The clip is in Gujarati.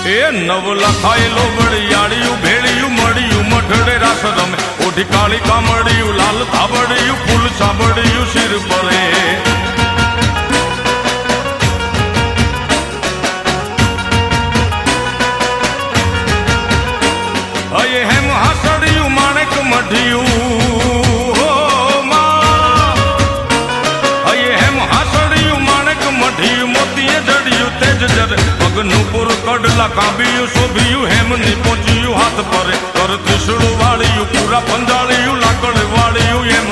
એ નવ લખાયેલો બળિયાળિયું ભેળિયું મળ્યું મઢડે રાસ રમે ઓઢી કાળી કામડિયું લાલ ધાબડિયું ફૂલ સાંભળિયું શિર પરે અયે હેમ હાસડિયું માણેક મઢિયું પગનું પૂર કડલા કાંબિયું શોભિયું હેમની પહોંચ્યું હાથ પરે કર ત્રિશુળ વાળિયું પૂરા પંજાળિયું લાકડ વાળિયું એમ